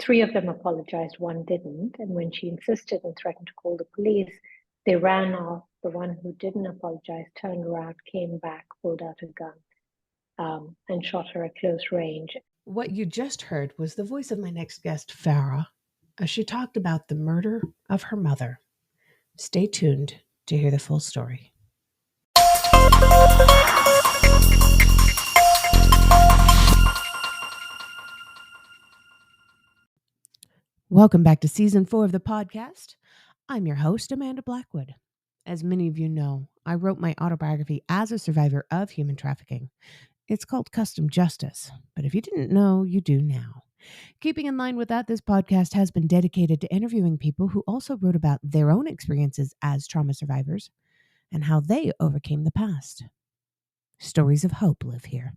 three of them apologized, one didn't. And when she insisted and threatened to call the police, they ran off. The one who didn't apologize turned around, came back, pulled out a gun, and shot her at close range. What you just heard was the voice of my next guest, Farah, as she talked about the murder of her mother. Stay tuned to hear the full story. Welcome back to Season 4 of the podcast. I'm your host, Amanda Blackwood. As many of you know, I wrote my autobiography as a survivor of human trafficking. It's called Custom Justice, but if you didn't know, you do now. Keeping in line with that, this podcast has been dedicated to interviewing people who also wrote about their own experiences as trauma survivors and how they overcame the past. Stories of hope live here.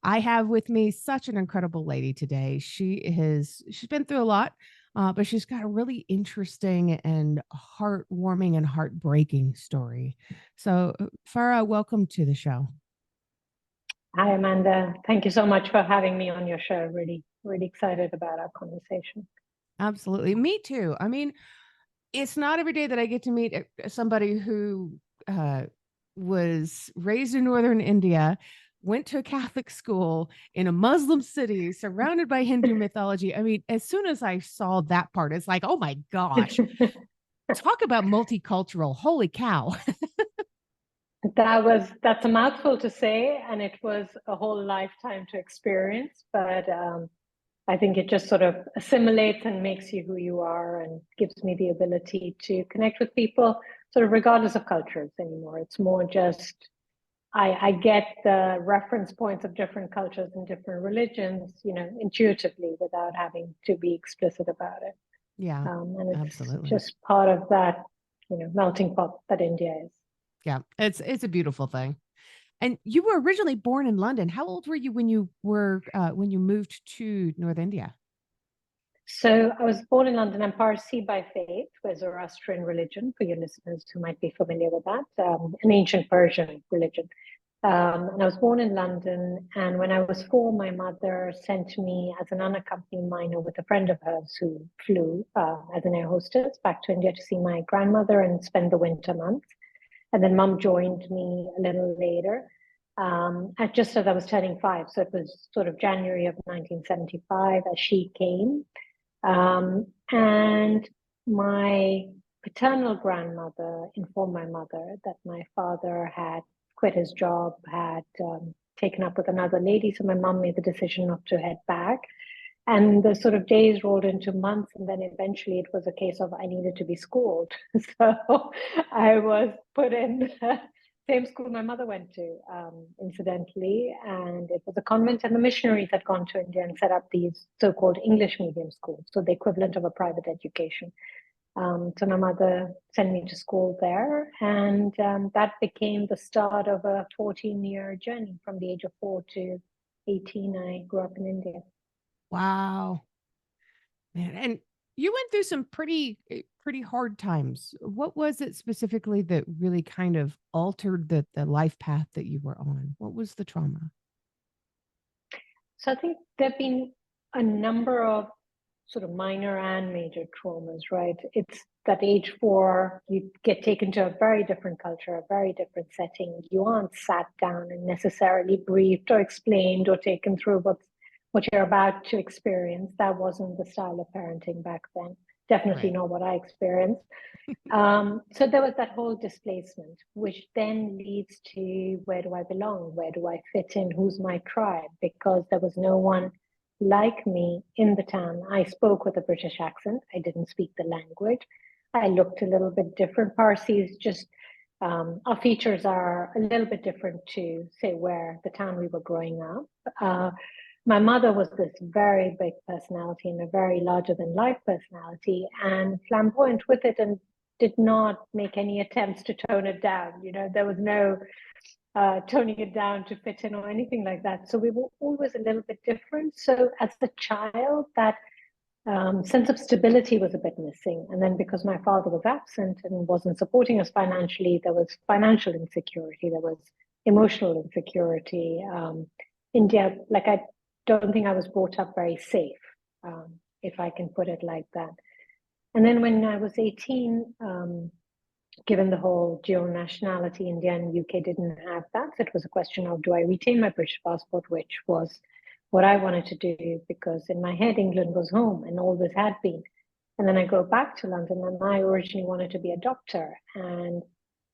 I have with me such an incredible lady today. She's been through a lot, but she's got a really interesting and heartwarming and heartbreaking story. So, Farah, welcome to the show. Hi, Amanda. Thank you so much for having me on your show. Really, really excited about our conversation. Absolutely. Me too. I mean, it's not every day that I get to meet somebody who was raised in northern India, went to a Catholic school in a Muslim city surrounded by Hindu mythology. I mean, as soon as I saw that part, it's like, oh my gosh, talk about multicultural. Holy cow. That's a mouthful to say, and it was a whole lifetime to experience, but I think it just sort of assimilates and makes you who you are and gives me the ability to connect with people sort of regardless of cultures anymore. It's more just I get the reference points of different cultures and different religions, intuitively without having to be explicit about it. Yeah, and it's absolutely. just part of that, melting pot that India is. Yeah, it's a beautiful thing. And you were originally born in London. How old were you when you moved to North India? So I was born in London. I'm Parsi by faith, with Zoroastrian religion, for your listeners who might be familiar with that, an ancient Persian religion. And I was born in London. And when I was 4, my mother sent me as an unaccompanied minor with a friend of hers who flew as an air hostess back to India to see my grandmother and spend the winter months. And then mum joined me a little later, just as I was turning 5. So it was sort of January of 1975 as she came. And my paternal grandmother informed my mother that my father had quit his job, had taken up with another lady. So my mom made the decision not to head back. And the sort of days rolled into months, and then eventually it was a case of I needed to be schooled. So I was put in the same school my mother went to, incidentally, and it was a convent, and the missionaries had gone to India and set up these so-called English medium schools, so the equivalent of a private education. So my mother sent me to school there, and that became the start of a 14-year journey. From the age of 4 to 18, I grew up in India. Wow. Man, and you went through some pretty hard times. What was it specifically that really kind of altered the life path that you were on? What was the trauma? So I think there have been a number of sort of minor and major traumas, right? It's that age 4, you get taken to a very different culture, a very different setting. You aren't sat down and necessarily briefed or explained or taken through what you're about to experience. That wasn't the style of parenting back then. Definitely not what I experienced. So there was that whole displacement, which then leads to where do I belong? Where do I fit in? Who's my tribe? Because there was no one like me in the town. I spoke with a British accent. I didn't speak the language. I looked a little bit different. Parsis just, our features are a little bit different to, say, where the town we were growing up. My mother was this very big personality and a very larger than life personality, and flamboyant with it, and did not make any attempts to tone it down. There was no toning it down to fit in or anything like that. So we were always a little bit different. So as a child, that sense of stability was a bit missing. And then because my father was absent and wasn't supporting us financially, there was financial insecurity, there was emotional insecurity. India, like I don't think I was brought up very safe. if I can put it like that. And then when I was 18, given the whole dual nationality, India and UK didn't have that. So it was a question of, do I retain my British passport, which was what I wanted to do, because in my head, England was home and always had been. And then I go back to London, and I originally wanted to be a doctor. And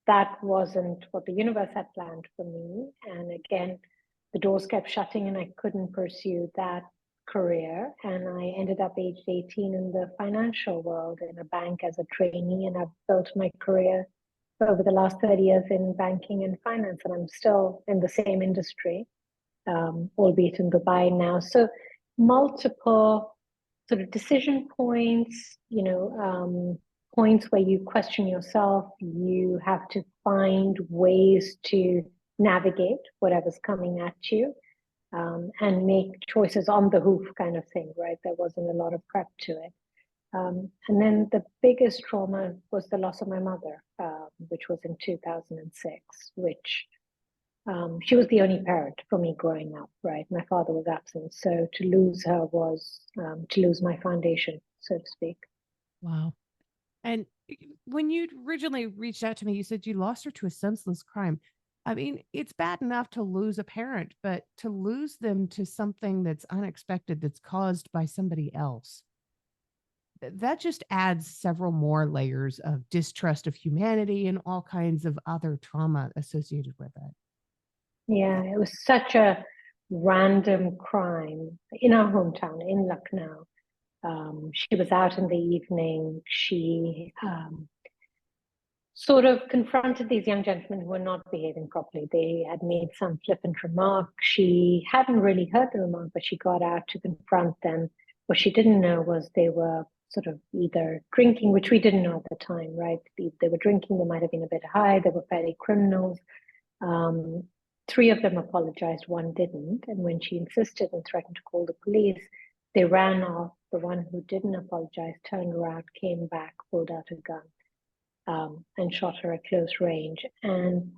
that wasn't what the universe had planned for me. And again, the doors kept shutting and I couldn't pursue that career. And I ended up aged 18 in the financial world in a bank as a trainee. And I've built my career over the last 30 years in banking and finance. And I'm still in the same industry, albeit in Dubai now. So multiple sort of decision points, points where you question yourself. You have to find ways to navigate whatever's coming at you, and make choices on the hoof kind of thing, right? There wasn't a lot of prep to it. And then the biggest trauma was the loss of my mother, which was in 2006, which she was the only parent for me growing up, right? My father was absent. So to lose her was to lose my foundation, so to speak. Wow. And when you originally reached out to me, you said you lost her to a senseless crime. I mean, it's bad enough to lose a parent, but to lose them to something that's unexpected, that's caused by somebody else, that just adds several more layers of distrust of humanity and all kinds of other trauma associated with it. Yeah, it was such a random crime in our hometown in Lucknow. She was out in the evening. She sort of confronted these young gentlemen who were not behaving properly. They had made some flippant remark. She hadn't really heard the remark, but she got out to confront them. What she didn't know was they were sort of either drinking, which we didn't know at the time, right? They were drinking, they might have been a bit high, they were fairly criminals. Um, Three of them apologized, one didn't. And when she insisted and threatened to call the police, they ran off. The one who didn't apologize turned around, came back, pulled out a gun, and shot her at close range. And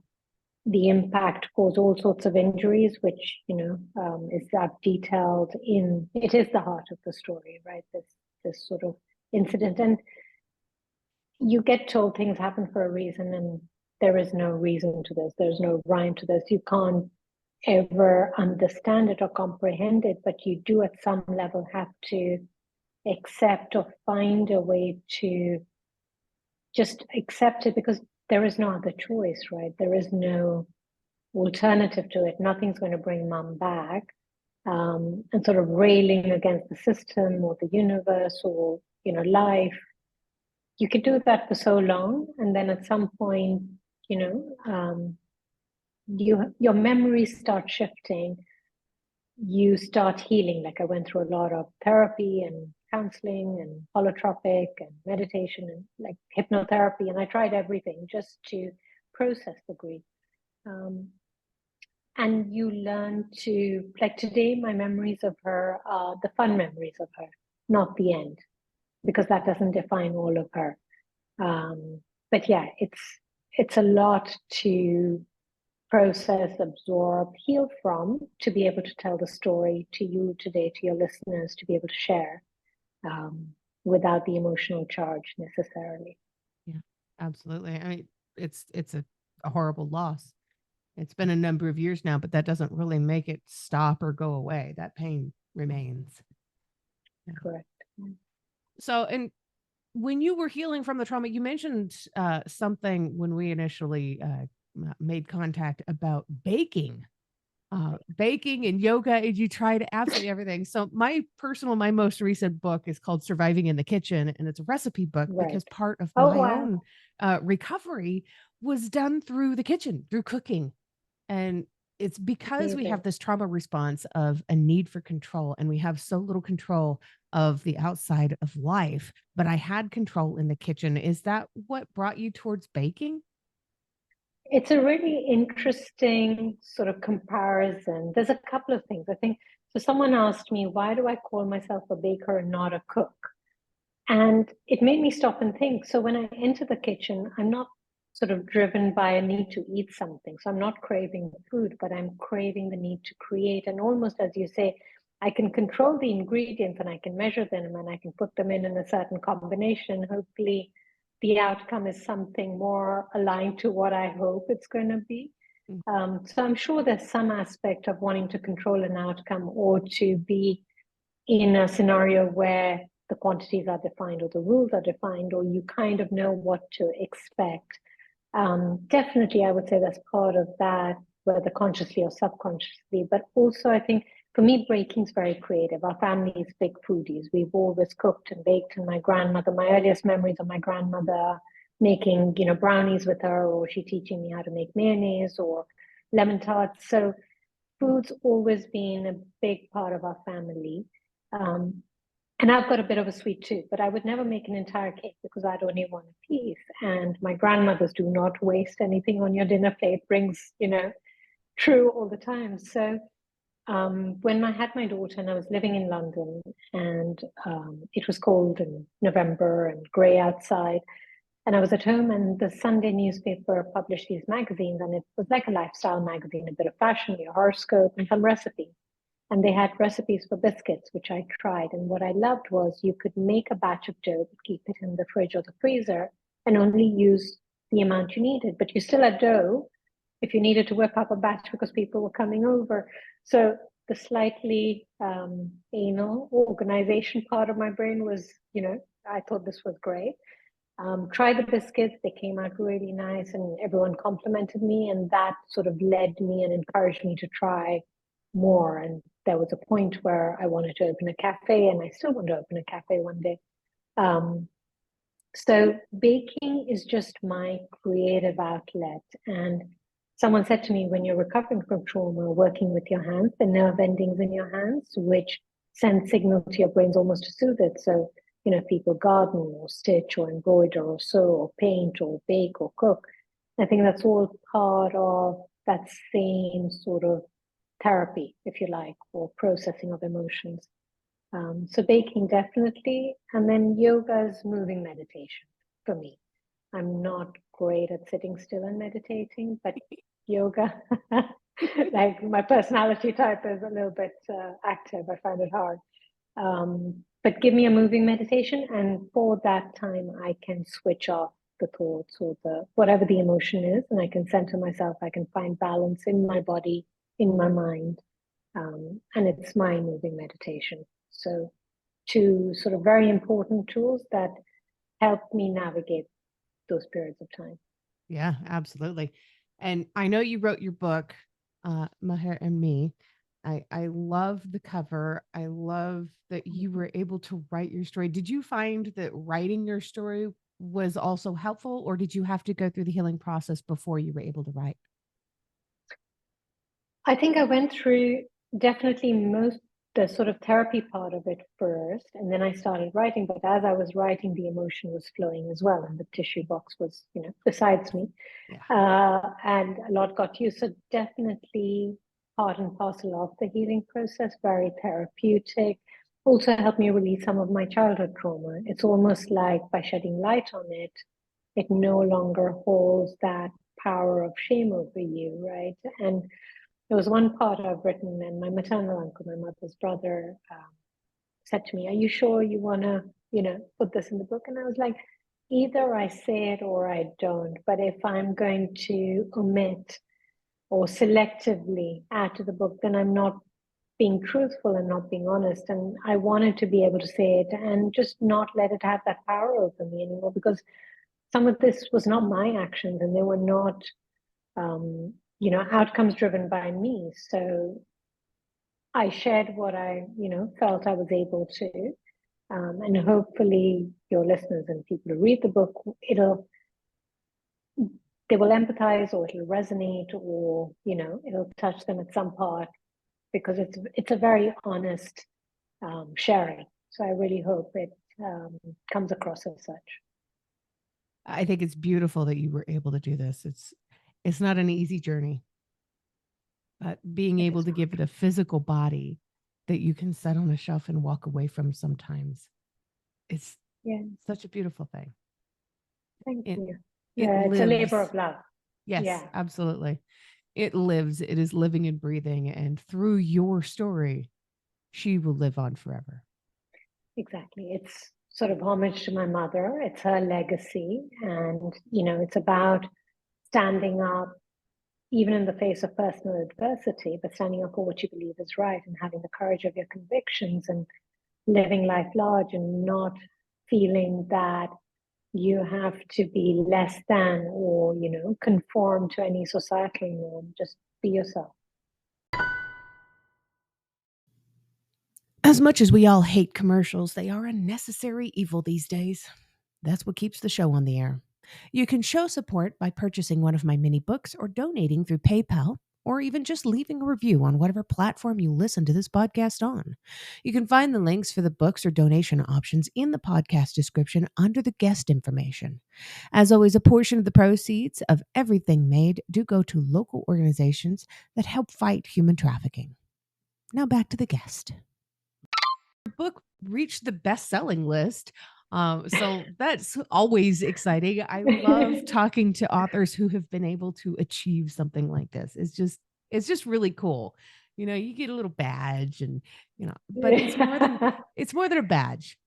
the impact caused all sorts of injuries, which, is that detailed in, it is the heart of the story, right? This sort of incident. And you get told things happen for a reason, and there is no reason to this. There's no rhyme to this. You can't ever understand it or comprehend it, but you do at some level have to accept or find a way to just accept it, because there is no other choice, right? There is no alternative to it. Nothing's going to bring mom back. And sort of railing against the system or the universe or, life. You can do that for so long. And then at some point, your memories start shifting. You start healing. Like I went through a lot of therapy and counseling and holotropic and meditation and like hypnotherapy. And I tried everything just to process the grief. And you learn to, like today, my memories of her are the fun memories of her, not the end, because that doesn't define all of her. But yeah, it's a lot to process, absorb, heal from, to be able to tell the story to you today, to your listeners, to be able to share, without the emotional charge necessarily. Yeah, absolutely. I mean, it's a horrible loss. It's been a number of years now, but that doesn't really make it stop or go away. That pain remains. Yeah. Correct. So, and when you were healing from the trauma, you mentioned something when we initially made contact about baking. Baking and yoga, and you tried absolutely everything. So my most recent book is called Surviving in the Kitchen, and it's a recipe book, right. Because part of my own recovery was done through the kitchen, through cooking. And it's because we have this trauma response of a need for control, and we have so little control of the outside of life. But I had control in the kitchen. Is that what brought you towards baking? It's a really interesting sort of comparison. There's a couple of things. I think, so someone asked me, why do I call myself a baker and not a cook? And it made me stop and think. So when I enter the kitchen, I'm not sort of driven by a need to eat something. So I'm not craving food, but I'm craving the need to create. And almost, as you say, I can control the ingredients and I can measure them and I can put them in a certain combination. Hopefully, the outcome is something more aligned to what I hope it's going to be. So I'm sure there's some aspect of wanting to control an outcome or to be in a scenario where the quantities are defined or the rules are defined or you kind of know what to expect. Definitely, I would say that's part of that, whether consciously or subconsciously. But also, I think for me, baking is very creative. Our family is big foodies. We've always cooked and baked, and my grandmother, my earliest memories of my grandmother making, brownies with her, or she teaching me how to make mayonnaise or lemon tarts. So food's always been a big part of our family. And I've got a bit of a sweet tooth, but I would never make an entire cake because I'd only want a piece. And my grandmothers do not waste anything on your dinner plate, rings, true all the time. So when I had my daughter and I was living in London and it was cold in November and grey outside, and I was at home and the Sunday newspaper published these magazines and it was like a lifestyle magazine, a bit of fashion, a horoscope and some recipes. And they had recipes for biscuits, which I tried. And what I loved was you could make a batch of dough, but keep it in the fridge or the freezer and only use the amount you needed. But you still had dough if you needed to whip up a batch because people were coming over. So the slightly anal organization part of my brain was, I thought this was great. Try the biscuits, they came out really nice and everyone complimented me. And that sort of led me and encouraged me to try more. And there was a point where I wanted to open a cafe and I still want to open a cafe one day. So baking is just my creative outlet. And someone said to me, when you're recovering from trauma, working with your hands, the nerve endings in your hands, which send signals to your brains almost to soothe it. So, people garden or stitch or embroider or sew or paint or bake or cook. I think that's all part of that same sort of therapy, if you like, or processing of emotions. So baking definitely, and then yoga is moving meditation for me. I'm not great at sitting still and meditating, but yoga, like my personality type is a little bit active. I find it hard. But give me a moving meditation, and for that time, I can switch off the thoughts or the whatever the emotion is, and I can center myself. I can find balance in my body, in my mind, and it's my moving meditation. So, two sort of very important tools that help me navigate those periods of time. Yeah, absolutely. And I know you wrote your book, Maher and Me. I love the cover. I love that you were able to write your story. Did you find that writing your story was also helpful, or did you have to go through the healing process before you were able to write? I think I went through definitely most the sort of therapy part of it first, and then I started writing. But as I was writing, the emotion was flowing as well, and the tissue box was, besides me, Yeah. and a lot got used. So definitely part and parcel of the healing process, very therapeutic. Also helped me release some of my childhood trauma. It's almost like by shedding light on it, it no longer holds that power of shame over you, right? And there was one part I've written, and my maternal uncle, my mother's brother, said to me, "Are you sure you want to, put this in the book?" And I was like, either I say it or I don't. But if I'm going to omit or selectively add to the book, then I'm not being truthful and not being honest. And I wanted to be able to say it and just not let it have that power over me anymore, because some of this was not my actions and they were not, outcomes driven by me. So I shared what I, felt I was able to. And hopefully your listeners and people who read the book, they will empathize or it'll resonate or, it'll touch them at some part, because it's a very honest sharing. So I really hope it comes across as such. I think it's beautiful that you were able to do this. It's not an easy journey, but being It able is to not. give it a physical body that you can set on a shelf and walk away from sometimes, it's Yeah, such a beautiful thing. thank It you. it Yeah, it's a labor lives. of love. Yes, Yeah, absolutely. It lives. It is living and breathing. And through your story, she will live on forever. Exactly. It's sort of homage to my mother. It's her legacy. And, it's about standing up, even in the face of personal adversity, but standing up for what you believe is right and having the courage of your convictions and living life large and not feeling that you have to be less than or, conform to any societal norm. Just be yourself. As much as we all hate commercials, they are a necessary evil these days. That's what keeps the show on the air. You can show support by purchasing one of my mini books or donating through PayPal, or even just leaving a review on whatever platform you listen to this podcast on. You can find the links for the books or donation options in the podcast description under the guest information. As always, a portion of the proceeds of everything made do go to local organizations that help fight human trafficking. Now back to the guest. Book reached the best-selling list. So that's always exciting. I love talking to authors who have been able to achieve something like this. It's just really cool. You get a little badge and, but it's more than a badge.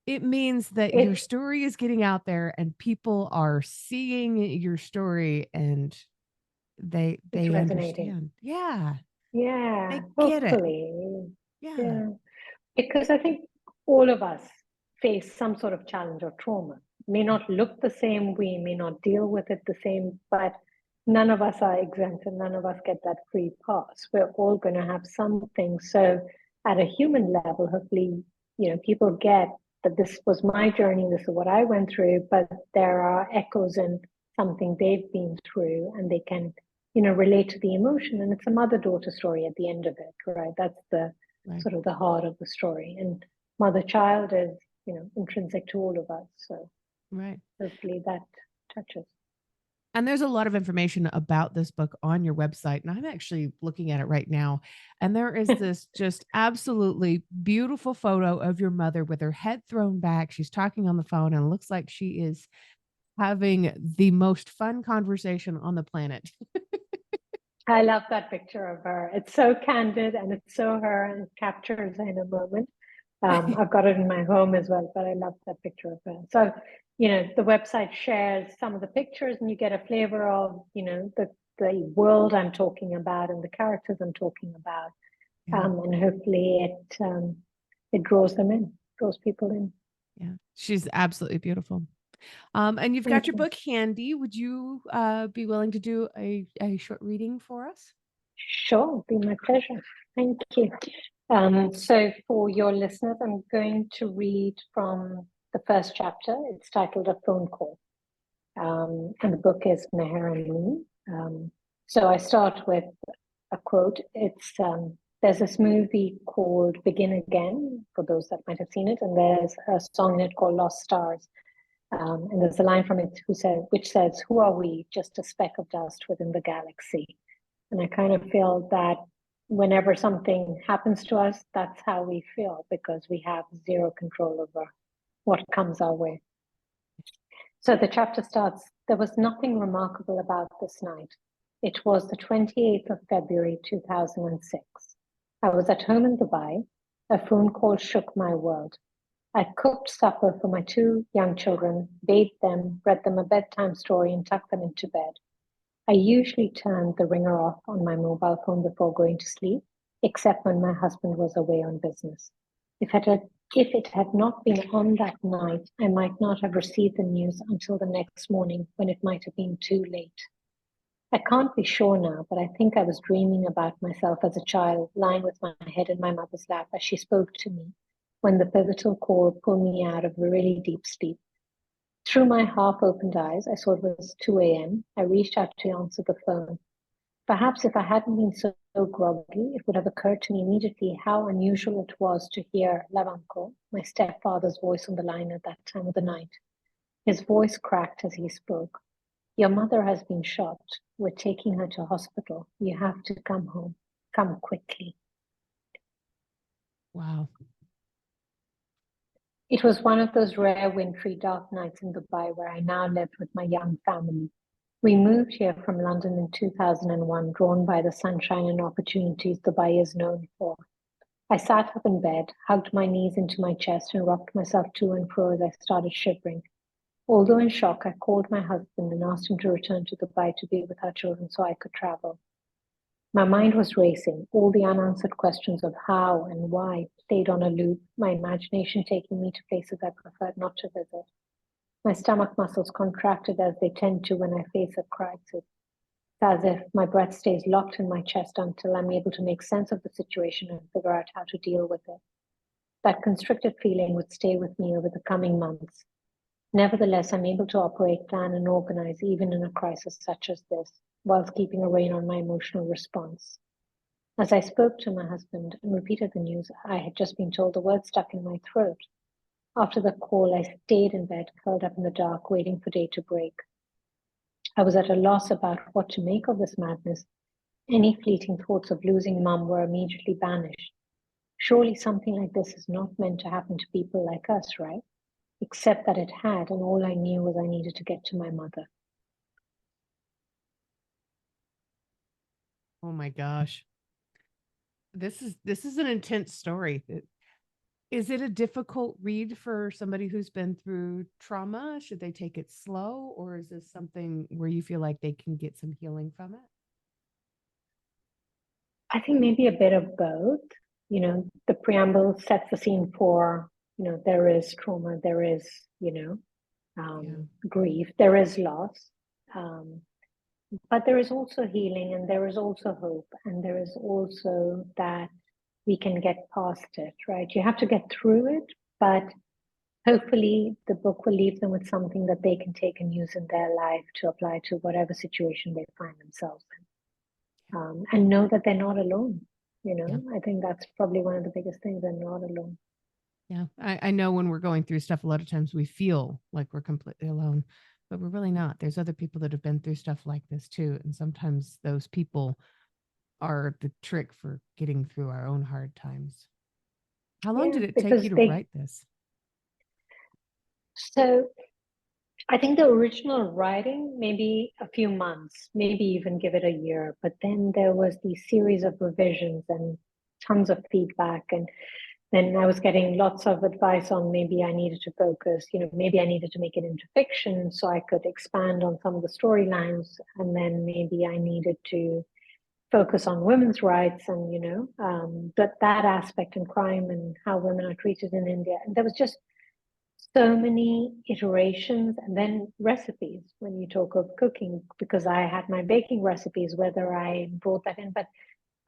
It means that your story is getting out there and people are seeing your story and they understand. Yeah. Yeah. They get it. Hopefully. Yeah. Because I think all of us face some sort of challenge or trauma. May not look the same, we may not deal with it the same, but none of us are exempt and none of us get that free pass. We're all going to have something. So at a human level, hopefully, people get that this was my journey, this is what I went through, but there are echoes in something they've been through and they can, relate to the emotion. And it's a mother-daughter story at the end of it, right? That's the sort of the heart of the story. And mother-child is, intrinsic to all of us. So hopefully that touches. And there's a lot of information about this book on your website. And I'm actually looking at it right now. And there is this just absolutely beautiful photo of your mother with her head thrown back. She's talking on the phone and it looks like she is having the most fun conversation on the planet. I love that picture of her. It's so candid and it's so her and it captures her in a moment. I've got it in my home as well, but I love that picture of her. So, the website shares some of the pictures and you get a flavor of, the world I'm talking about and the characters I'm talking about. And hopefully it draws them in, draws people in. Yeah, she's absolutely beautiful. And you've got your book handy. Would you be willing to do a short reading for us? Sure, it'd be my pleasure. Thank you. So for your listeners, I'm going to read from the first chapter. It's titled A Phone Call. And the book is Meher and Me. So I start with a quote. It's there's this movie called Begin Again, for those that might have seen it, and there's a song in it called Lost Stars. And there's a line from it which says, "Who are we? Just a speck of dust within the galaxy." And I kind of feel that whenever something happens to us, that's how we feel because we have zero control over what comes our way. So the chapter starts, there was nothing remarkable about this night. It was the 28th of February, 2006. I was at home in Dubai. A phone call shook my world. I cooked supper for my 2 young children, bathed them, read them a bedtime story, and tucked them into bed. I usually turned the ringer off on my mobile phone before going to sleep, except when my husband was away on business. If it had not been on that night, I might not have received the news until the next morning when it might have been too late. I can't be sure now, but I think I was dreaming about myself as a child, lying with my head in my mother's lap as she spoke to me, when the pivotal call pulled me out of a really deep sleep. Through my half-opened eyes, I saw it was 2 a.m. I reached out to answer the phone. Perhaps if I hadn't been so groggy, it would have occurred to me immediately how unusual it was to hear Lavanko, my stepfather's voice on the line at that time of the night. His voice cracked as he spoke. Your mother has been shot. We're taking her to hospital. You have to come home. Come quickly. Wow. It was one of those rare wintry dark nights in Dubai where I now lived with my young family. We moved here from London in 2001, drawn by the sunshine and opportunities Dubai is known for. I sat up in bed, hugged my knees into my chest, and rocked myself to and fro as I started shivering. Although in shock, I called my husband and asked him to return to Dubai to be with our children so I could travel. My mind was racing, all the unanswered questions of how and why played on a loop, my imagination taking me to places I preferred not to visit. My stomach muscles contracted as they tend to when I face a crisis. It's as if my breath stays locked in my chest until I'm able to make sense of the situation and figure out how to deal with it. That constricted feeling would stay with me over the coming months. Nevertheless, I'm able to operate, plan, and organize even in a crisis such as this, whilst keeping a rein on my emotional response. As I spoke to my husband and repeated the news I had just been told, the words stuck in my throat. After the call, I stayed in bed, curled up in the dark, waiting for day to break. I was at a loss about what to make of this madness. Any fleeting thoughts of losing Mum were immediately banished. Surely something like this is not meant to happen to people like us, right? Except that it had, and all I knew was I needed to get to my mother. Oh my gosh. This is an intense story. Is it a difficult read for somebody who's been through trauma? Should they take it slow, or is this something where you feel like they can get some healing from it? I think maybe a bit of both. The preamble sets the scene for, there is trauma, there is, Yeah. grief, there is loss. Um, but there is also healing, and there is also hope, and there is also that we can get past it, right? You have to get through it, but hopefully the book will leave them with something that they can take and use in their life to apply to whatever situation they find themselves in. And know that they're not alone. Yeah. I think that's probably one of the biggest things. They're not alone. Yeah. I know when we're going through stuff, a lot of times we feel like we're completely alone, but we're really not. There's other people that have been through stuff like this too. And sometimes those people are the trick for getting through our own hard times. How long Yeah, did it take you because to write this? so I think the original writing, maybe a few months, maybe even give it a year. But then there was these series of revisions and tons of feedback. And then I was getting lots of advice on maybe I needed to focus, maybe I needed to make it into fiction so I could expand on some of the storylines. And then maybe I needed to focus on women's rights and, that aspect and crime and how women are treated in India. And there was just so many iterations, and then recipes when you talk of cooking, because I had my baking recipes, whether I brought that in. But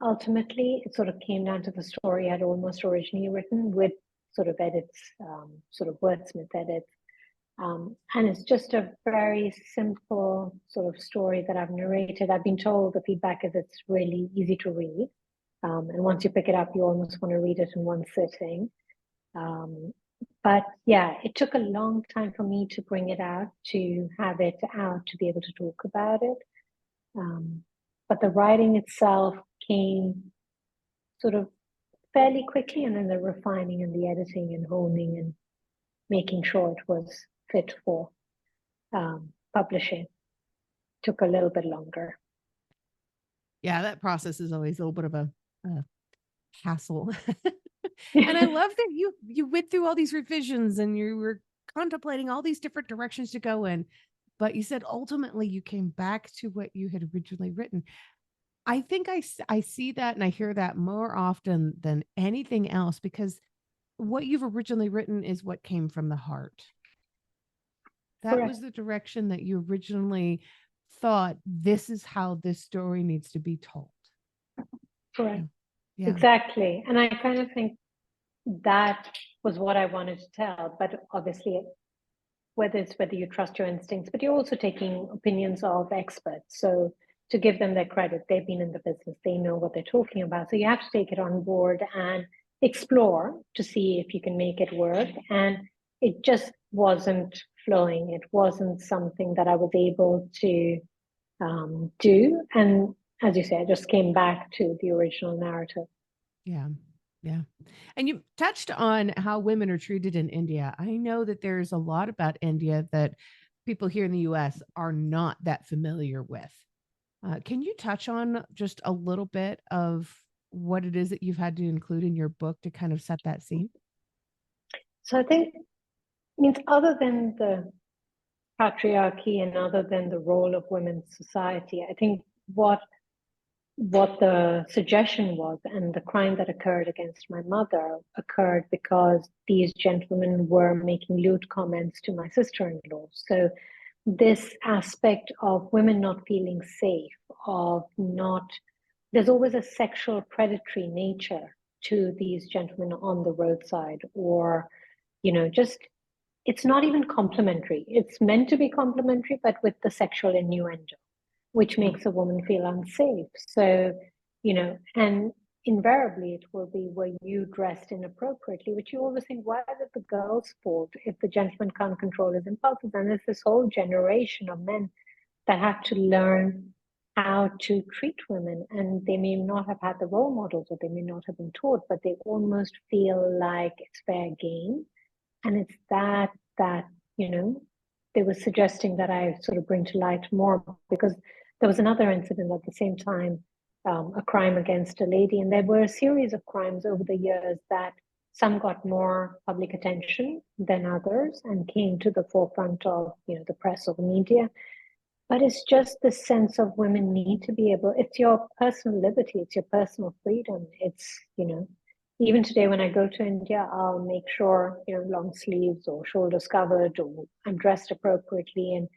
ultimately, it sort of came down to the story I'd almost originally written with sort of edits, sort of wordsmith edits. And it's just a very simple sort of story that I've narrated. I've been told the feedback is it's really easy to read. And once you pick it up, you almost want to read it in one sitting. But yeah, it took a long time for me to bring it out, to have it out, to be able to talk about it. But the writing itself came sort of fairly quickly, and then the refining and the editing and honing and making sure it was fit for publishing took a little bit longer. Yeah, that process is always a little bit of a hassle. And I love that you went through all these revisions and you were contemplating all these different directions to go in, but you said ultimately you came back to what you had originally written. I think I see that and I hear that more often than anything else because what you've originally written is what came from the heart. That Correct. was the direction that you originally thought this is how this story needs to be told. Correct. Yeah. Exactly. And I kind of think that was what I wanted to tell. But obviously, whether you trust your instincts, but you're also taking opinions of experts. So to give them their credit, they've been in the business, they know what they're talking about. So you have to take it on board and explore to see if you can make it work. And it just wasn't flowing. It wasn't something that I was able to do. And as you said, I just came back to the original narrative. Yeah. Yeah. And you touched on how women are treated in India. I know that there's a lot about India that people here in the US are not that familiar with. Can you touch on just a little bit of what it is that you've had to include in your book to kind of set that scene? So I think means other than the patriarchy and other than the role of women in society, I think what the suggestion was and the crime that occurred against my mother occurred because these gentlemen were making lewd comments to my sister-in-law. So this aspect of women not feeling safe, of not, there's always a sexual predatory nature to these gentlemen on the roadside, or, just it's not even complimentary. It's meant to be complimentary, but with the sexual innuendo, which makes a woman feel unsafe. So, and invariably it will be, were you dressed inappropriately, which you always think, why is it the girl's fault if the gentleman can't control his impulses? And there's this whole generation of men that have to learn how to treat women, and they may not have had the role models, or they may not have been taught, but they almost feel like it's fair game. And it's that they were suggesting that I sort of bring to light more, because there was another incident at the same time, a crime against a lady, and there were a series of crimes over the years that some got more public attention than others and came to the forefront of the press or the media. But it's just the sense of women need to be able, it's your personal liberty, it's your personal freedom. It's, even today when I go to India, I'll make sure, long sleeves or shoulders covered, or I'm dressed appropriately, and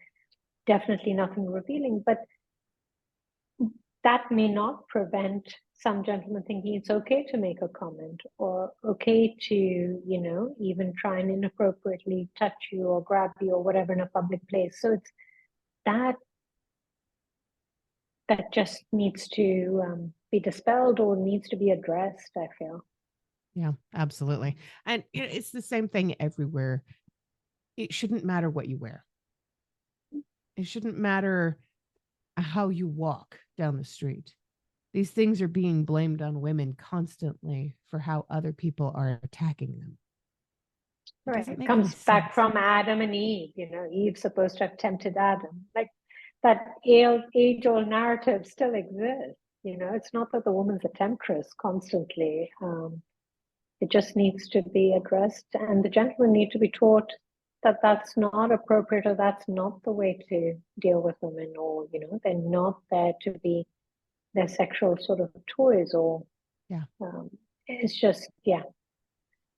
definitely nothing revealing. But that may not prevent some gentlemen thinking it's okay to make a comment, or okay to, even try and inappropriately touch you or grab you or whatever in a public place. So it's that just needs to be dispelled or needs to be addressed, I feel. Yeah, absolutely. And it's the same thing everywhere. It shouldn't matter what you wear. It shouldn't matter how you walk down the street. These things are being blamed on women constantly for how other people are attacking them. It Right. doesn't It make any comes sense. back from Adam and Eve. Eve's supposed to have tempted Adam. Like that age-old narrative still exists. It's not that the woman's a temptress constantly. It just needs to be addressed, and the gentlemen need to be taught that that's not appropriate, or that's not the way to deal with women, or they're not there to be their sexual sort of toys, or it's just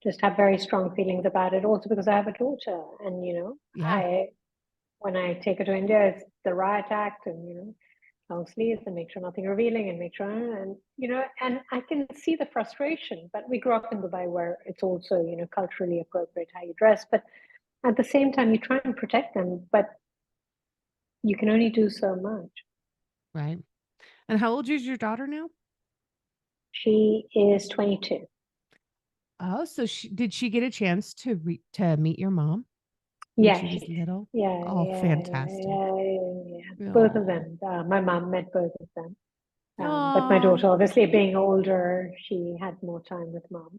just have very strong feelings about it. Also because I have a daughter, and when I take her to India, it's the riot act, and long sleeves, and make sure nothing revealing, and make sure, and and I can see the frustration. But we grew up in Dubai, where it's also culturally appropriate how you dress, but at the same time you try and protect them, but you can only do so much. Right. And how old is your daughter now? She is 22. Oh, so did she get a chance to meet your mom when Yeah, she was little? yeah, Oh, fantastic. both of Oh. them. My mom met both of them. But my Oh, daughter, obviously being older, she had more time with mom.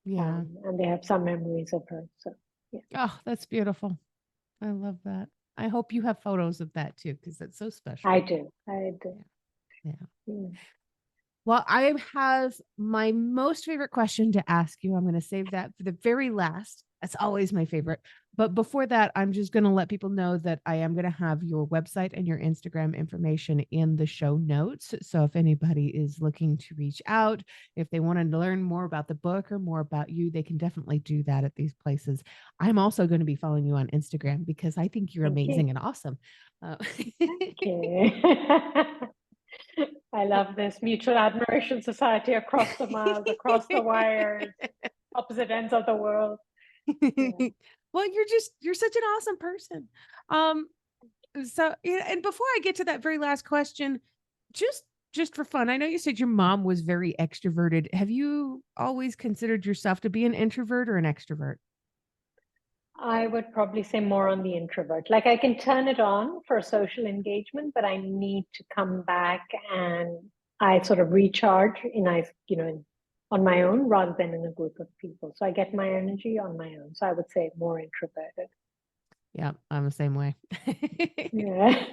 yeah. And they have some memories of her. So, yeah. Oh, that's beautiful. I love that. I hope you have photos of that too, because that's so special. I do. Yeah. Mm. Well, I have my most favorite question to ask you. I'm going to save that for the very last. That's always my favorite. But before that, I'm just going to let people know that I am going to have your website and your Instagram information in the show notes. So if anybody is looking to reach out, if they want to learn more about the book or more about you, they can definitely do that at these places. I'm also going to be following you on Instagram because I think you're Thank amazing you. and awesome. Thank you. I love this mutual admiration society across the miles, across the wires, opposite ends of the world. Yeah. Well, you're such an awesome person. Um, so and before I get to that very last question, just for fun, I know you said your mom was very extroverted. Have you always considered yourself to be an introvert or an extrovert? I would probably say more on the introvert. Like I can turn it on for social engagement, but I need to come back and I sort of recharge on my own rather than in a group of people. So I get my energy on my own. So I would say more introverted. Yeah, I'm the same way. Yeah.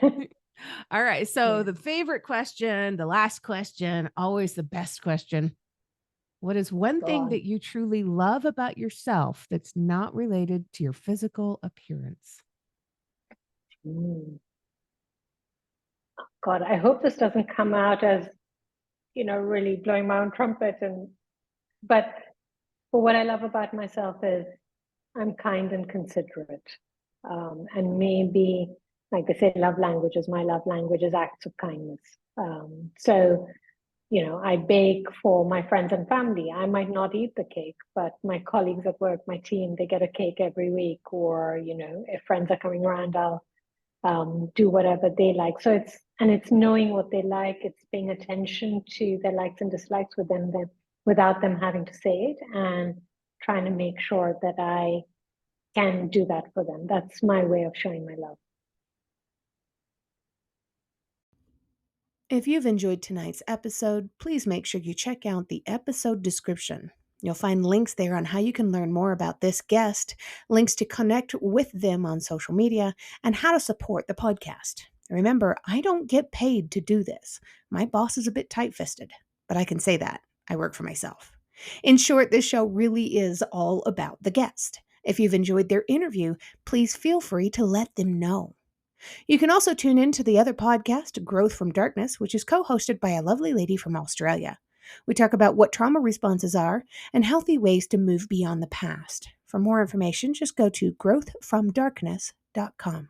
All right. So Yeah. the favorite question, the last question, always the best question. What is one thing God. that you truly love about yourself that's not related to your physical appearance? Mm. God, I hope this doesn't come out as, really blowing my own trumpet. But what I love about myself is I'm kind and considerate. And maybe, like they say, love languages, my love language is acts of kindness. So, I bake for my friends and family. I might not eat the cake, but my colleagues at work, my team, they get a cake every week. Or, if friends are coming around, I'll do whatever they like. So it's knowing what they like. It's paying attention to their likes and dislikes without them having to say it, and trying to make sure that I can do that for them. That's my way of showing my love. If you've enjoyed tonight's episode, please make sure you check out the episode description. You'll find links there on how you can learn more about this guest, links to connect with them on social media, and how to support the podcast. Remember, I don't get paid to do this. My boss is a bit tight fisted, but I can say that. I work for myself. In short, this show really is all about the guest. If you've enjoyed their interview, please feel free to let them know. You can also tune in to the other podcast, Growth from Darkness, which is co hosted by a lovely lady from Australia. We talk about what trauma responses are and healthy ways to move beyond the past. For more information, just go to growthfromdarkness.com.